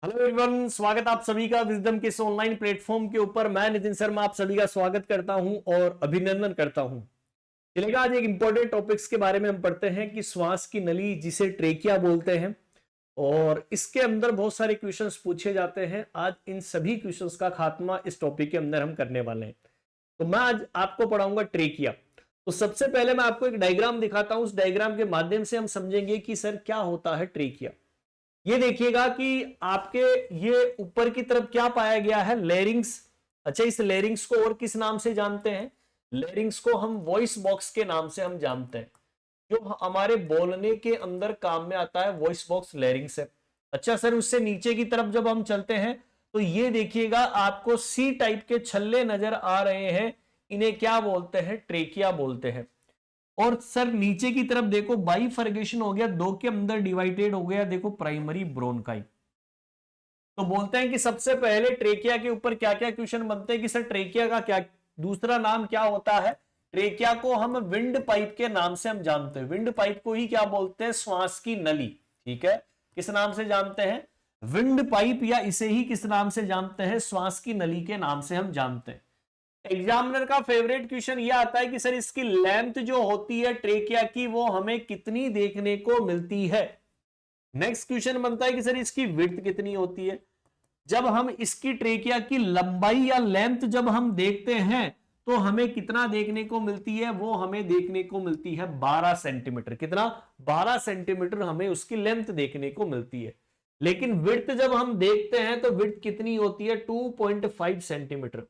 Hello everyone, स्वागत आप सभी का विजडम के इस ऑनलाइन प्लेटफॉर्म के ऊपर। मैं नितिन शर्मा आप सभी का स्वागत करता हूं और अभिनंदन करता हूं। चलिएगा, आज एक इंपॉर्टेंट टॉपिक्स के बारे में हम पढ़ते हैं कि श्वास की नली जिसे ट्रेकिया बोलते हैं, और इसके अंदर बहुत सारे क्वेश्चंस पूछे जाते हैं। आज इन सभी क्वेश्चंस का खात्मा इस टॉपिक के अंदर हम करने वाले हैं। तो मैं आज आपको पढ़ाऊंगा ट्रेकिया। तो सबसे पहले मैं आपको एक डायग्राम दिखाता हूं। उस डायग्राम के माध्यम से हम समझेंगे कि सर क्या होता है ट्रेकिया। ये देखिएगा कि आपके ये ऊपर की तरफ क्या पाया गया है, लेरिंग्स। अच्छा, इस लेरिंग्स को और किस नाम से जानते हैं? लेरिंग्स को हम वॉइस बॉक्स के नाम से हम जानते हैं। जो हमारे बोलने के अंदर काम में आता है वॉइस बॉक्स लेरिंग्स है। अच्छा सर, उससे नीचे की तरफ जब हम चलते हैं तो ये देखिएगा आपको सी टाइप के छल्ले नजर आ रहे हैं। इन्हें क्या बोलते हैं? ट्रेकिया बोलते हैं। और सर नीचे की तरफ देखो, बाइफर्गेशन हो गया, दो के अंदर डिवाइडेड हो गया, देखो प्राइमरी ब्रोनकाई। तो बोलते हैं कि सबसे पहले ट्रेकिया के ऊपर क्या क्या क्वेश्चन बनते हैं कि सर ट्रेकिया का क्या दूसरा नाम क्या होता है? ट्रेकिया को हम विंड पाइप के नाम से हम जानते हैं। विंड पाइप को ही क्या बोलते हैं? श्वास की नली। ठीक है, किस नाम से जानते हैं? विंड पाइप, या इसे ही किस नाम से जानते हैं? श्वास की नली के नाम से हम जानते हैं। एग्जामिनर का फेवरेट क्वेश्चन यह आता है कि सर इसकी लेंथ जो होती है ट्रेकिया की, वो हमें कितनी देखने को मिलती है। नेक्स्ट क्वेश्चन बनता है कि सर इसकी विड्थ कितनी होती है। जब हम इसकी ट्रेकिया की लंबाई या लेंथ जब हम देखते हैं तो हमें कितना देखने को मिलती है? वो हमें देखने को मिलती है 12 सेंटीमीटर। कितना? 12 सेंटीमीटर हमें उसकी लेंथ देखने को मिलती है। लेकिन विड्थ जब हम देखते हैं तो विड्थ कितनी होती है? 2.5 सेंटीमीटर।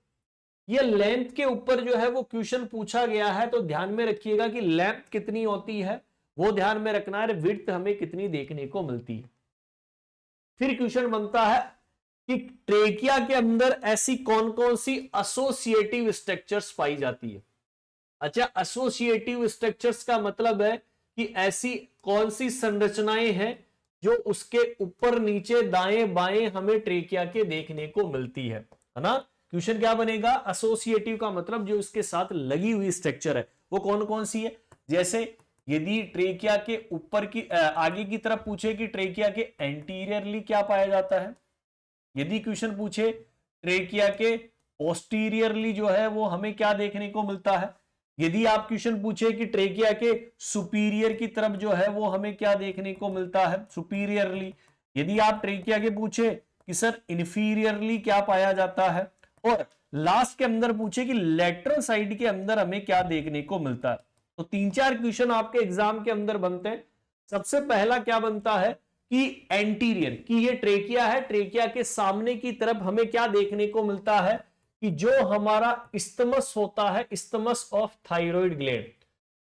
ये लेंथ के ऊपर जो है वो क्वेश्चन पूछा गया है, तो ध्यान में रखिएगा कि लेंथ कितनी होती है वो ध्यान में रखना है। विड्थ हमें कितनी देखने को मिलती है। फिर क्वेश्चन बनता है कि ट्रेकिया के अंदर ऐसी कौन कौन सी एसोसिएटिव स्ट्रक्चर्स पाई जाती है। अच्छा, एसोसिएटिव स्ट्रक्चर्स का मतलब है कि ऐसी कौन सी संरचनाएं हैं जो उसके ऊपर नीचे दाएं बाएं हमें ट्रेकिया के देखने को मिलती है ना। क्वेश्चन क्या बनेगा? एसोसिएटिव का मतलब जो इसके साथ लगी हुई स्ट्रक्चर है वो कौन कौन सी है। जैसे यदि ट्रेकिया के ऊपर की आगे की तरफ पूछे कि ट्रेकिया के एंटीरियरली क्या पाया जाता है। यदि क्वेश्चन पूछे ट्रेकिया के पोस्टीरियरली जो है वो हमें क्या देखने को मिलता है। यदि आप क्वेश्चन पूछे कि ट्रेकिया के सुपीरियर की तरफ जो है वो हमें क्या देखने को मिलता है, सुपीरियरली। यदि आप ट्रेकिया के पूछे कि सर इंफीरियरली क्या पाया जाता है, और लास्ट के अंदर पूछे कि लेटरल साइड के अंदर हमें क्या देखने को मिलता है। तो 3-4 क्वेश्चन आपके एग्जाम के अंदर बनते हैं। सबसे पहला क्या बनता है कि एंटीरियर, कि ये ट्रेकिया है, ट्रेकिया के सामने की तरफ हमें क्या देखने को मिलता है कि जो हमारा इस्थमस होता है, इस्थमस ऑफ थायराइड ग्लैंड।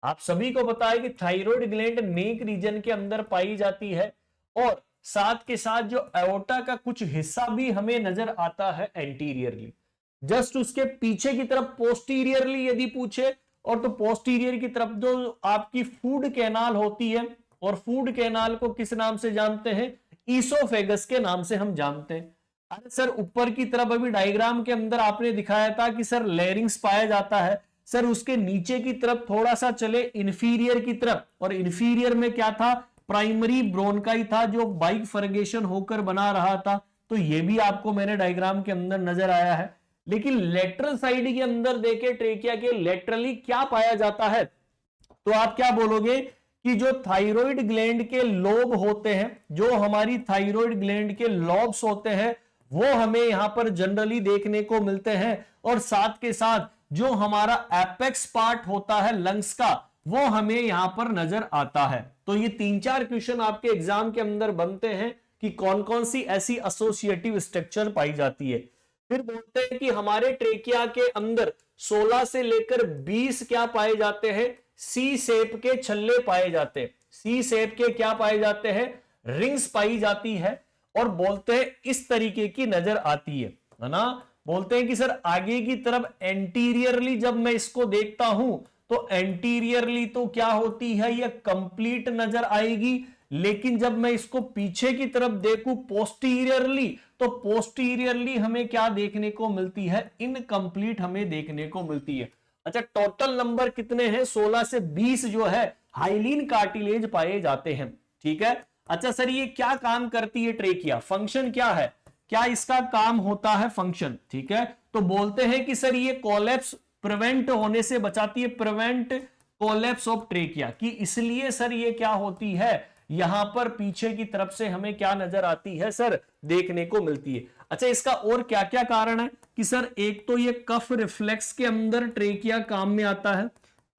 आप सभी को पता है कि थायराइड ग्लैंड नेक रीजन के अंदर पाई जाती है, और साथ के साथ जो एओर्टा का कुछ हिस्सा भी हमें नजर आता है एंटीरियरली। जस्ट उसके पीछे की तरफ पोस्टीरियरली यदि पूछे, और तो पोस्टीरियर की तरफ जो आपकी फूड कैनाल होती है, और फूड कैनाल को किस नाम से जानते हैं? ईसोफेगस के नाम से हम जानते हैं। अरे सर ऊपर की तरफ अभी डायग्राम के अंदर आपने दिखाया था कि सर लेरिंग्स पाया जाता है। सर उसके नीचे की तरफ थोड़ा सा चले इंफीरियर की तरफ, और इंफीरियर में क्या था? प्राइमरी ब्रोनकाई था जो बाइफर्गेशन होकर बना रहा था। तो ये भी आपको मेरे डायग्राम के अंदर नजर आया है। लेकिन लेटरल साइड के अंदर देखे ट्रेकिया के लेटरली क्या पाया जाता है, तो आप क्या बोलोगे कि जो थायराइड ग्लैंड के लोब होते हैं, जो हमारी थायराइड ग्लैंड के लॉब्स होते हैं, वो हमें यहां पर जनरली देखने को मिलते हैं। और साथ के साथ जो हमारा एपेक्स पार्ट होता है लंग्स का, वो हमें यहां पर नजर आता है। तो ये 3-4 क्वेश्चन आपके एग्जाम के अंदर बनते हैं कि कौन कौन सी ऐसी एसोसिएटिव स्ट्रक्चर पाई जाती है। फिर बोलते हैं कि हमारे ट्रेकिया के अंदर 16 से लेकर 20 क्या पाए जाते हैं? सी शेप के छल्ले पाए जाते हैं। सी शेप के क्या पाए जाते हैं? रिंग्स पाई जाती है। और बोलते हैं इस तरीके की नजर आती है ना। बोलते हैं कि सर आगे की तरफ एंटीरियरली जब मैं इसको देखता हूं तो एंटीरियरली तो क्या होती है? यह कंप्लीट नजर आएगी। लेकिन जब मैं इसको पीछे की तरफ देखूं पोस्टीरियरली, तो पोस्टीरियरली हमें क्या देखने को मिलती है? इनकंप्लीट हमें देखने को मिलती है। अच्छा, टोटल नंबर कितने हैं? 16 से 20 जो है हाइलीन कार्टिलेज पाए जाते हैं। ठीक है। अच्छा सर, ये क्या काम करती है ट्रेकिया? फंक्शन क्या है? क्या इसका काम होता है? फंक्शन। ठीक है, तो बोलते हैं कि सर ये कोलैप्स प्रिवेंट होने से बचाती है, प्रिवेंट कोलैप्स ऑफ ट्रेकिया, कि इसलिए सर ये क्या होती है, यहां पर पीछे की तरफ से हमें क्या नजर आती है सर, देखने को मिलती है। अच्छा, इसका और क्या क्या कारण है कि सर एक तो ये कफ रिफ्लेक्स के अंदर ट्रेकिया काम में आता है,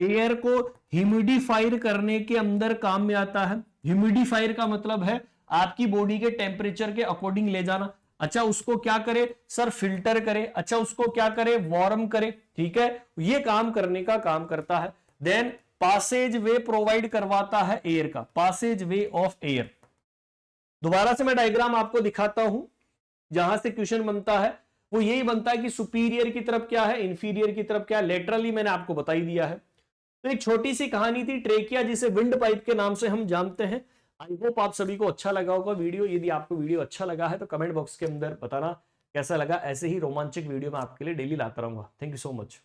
एयर को ह्यूमिडिफायर करने के अंदर काम में आता है। ह्यूमिडिफायर का मतलब है आपकी बॉडी के टेम्परेचर के अकॉर्डिंग ले जाना। अच्छा, उसको क्या करे सर, फिल्टर करे। अच्छा, उसको क्या करे, वार्म करे। ठीक है, ये काम करने का काम करता है। देन पासेज वे प्रोवाइड करवाता है एयर का, पासेज वे ऑफ एयर। दोबारा से मैं डायग्राम आपको दिखाता हूं, जहां से क्वेश्चन बनता है वो यही बनता है कि सुपीरियर की तरफ क्या है, इंफीरियर की तरफ क्या है, लेटरली मैंने आपको बता ही दिया है। तो एक छोटी सी कहानी थी ट्रेकिया, जिसे विंड पाइप के नाम से हम जानते हैं। आई होप आप सभी को अच्छा लगा होगा वीडियो। यदि आपको वीडियो अच्छा लगा है तो कमेंट बॉक्स के अंदर बताना कैसा लगा। ऐसे ही रोमांचक वीडियो मैं आपके लिए डेली लाता रहूंगा। Thank you so much.